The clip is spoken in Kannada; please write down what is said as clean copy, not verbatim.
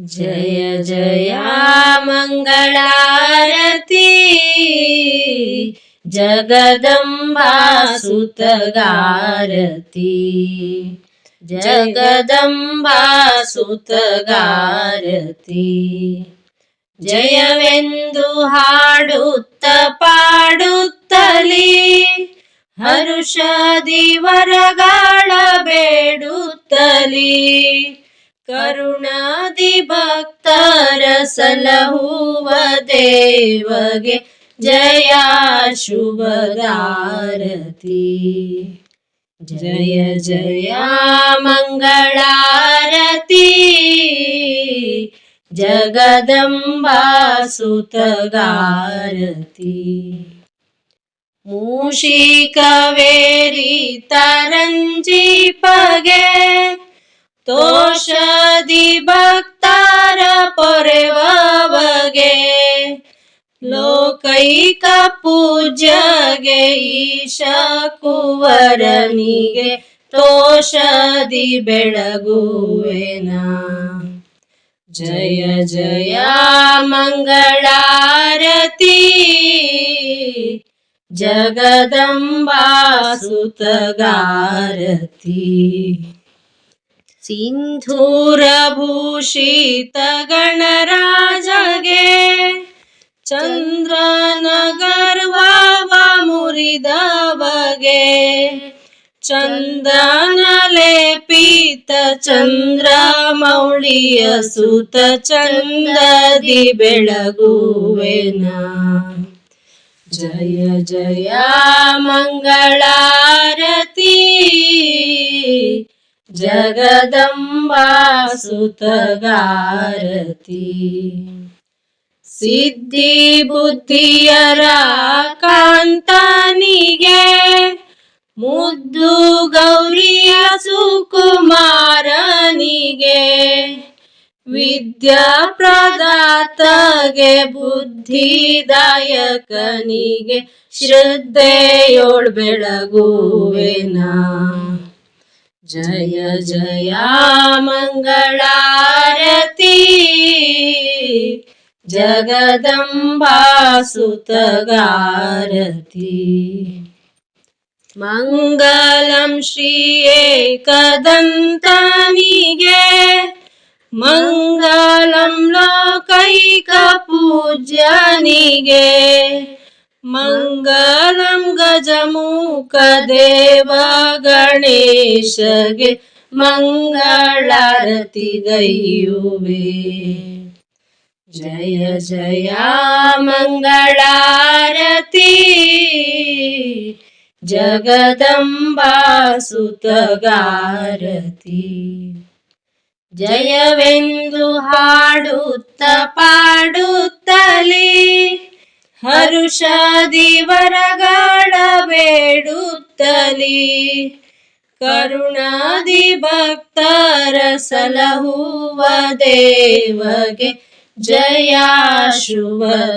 ಜಯ ಜಯ ಮಂಗಳಾರತಿ ಜಗದಂಬಾ ಸುತಗಾರತಿ ಜಗದಂಬಾ ಸುತಗಾರತಿ ಜಯವೆಂದು ಹಾಡುತ್ತ ಪಾಡುತ್ತಲಿ ಹರುಷದಿ ವರಗಳ ಬೇಡುತ್ತಲಿ ಕರುಣಾದಿ ಭಕ್ತರ ಸಲಹುವ ದೇವಗೆ ಜಯ ಶುಭದಾರತಿ ಜಯ ಜಯ ಮಂಗಳಾರತಿ ಜಗದಂಬಾ ಸುತಗಾರತಿ ಮೂಷಿಕವೇರಿ ತರಂಜಿಪಗೆ ತೋಷದಿ ಭಕ್ತರ ಪೊರೆವಗೆ ಲೋಕೈಕ ಪೂಜ್ಯಗೆ ಈಶ ಕುವರನಿಗೆ ತೋಷದಿ ಬೆಳಗುವೆನ ಜಯ ಜಯ ಮಂಗಳಾರತಿ ಜಗದಂಬಾ ಸುತಗಾರತಿ ಸಿಂಧೂರ ಭೂಷಿತ ಗಣರಾಜಗೆ ಚಂದ್ರನ ಗರ್ವವ ಮುರಿದವಗೆ ಚಂದನ ಲೇಪಿತ ಚಂದ್ರಮೌಳಿಯ ಸುತ ಚಂದದಿ ಬೆಳಗುವೆನ ಜಯ ಜಯ ಮಂಗಳಾರತಿ ಜಗದಂಬಾ ಸುತಗಾರತಿ ಸಿದ್ಧಿ ಬುದ್ಧಿಯರ ಕಾಂತನಿಗೆ ಮುದ್ದು ಗೌರಿಯ ಸುಕುಮಾರನಿಗೆ ವಿದ್ಯಾ ಪ್ರದಾತಗೆ ಬುದ್ಧಿದಾಯಕನಿಗೆ ಶ್ರದ್ಧೆಯೋಳ್ ಬೆಳಗುವೆನ ಜಯ ಜಯ ಮಂಗಳಾರತಿ ಜಗದಂಬಾ ಸುತಗಾರತಿ ಮಂಗಲಂ ಶ್ರೀ ಏಕದಂತನಿಗೆ ಮಂಗಲಂ ಲೋಕೈಕ ಪೂಜ್ಯನಿಗೆ ಮಂಗಲಂ ಗಜಮುಖ ದೇವ ಗಣೇಶಗೆ ಮಂಗಳಾರತಿ ಗೈಯುವೆ ಜಯ ಜಯ ಮಂಗಳಾರತಿ ಜಗದಂಬಾ ಸುತಗಾರತಿ ಜಯವೆಂದು ಹಾಡುತ್ತ ಪಾಡುತ್ತಲಿ ಹರುಷದಿ ವರಗಳ ಬೇಡುತ್ತಲಿ ಕರುಣಾದಿ ಭಕ್ತರ ಸಲಹುವ ದೇವಗೆ ಜಯ ಶುಭದಾರತಿ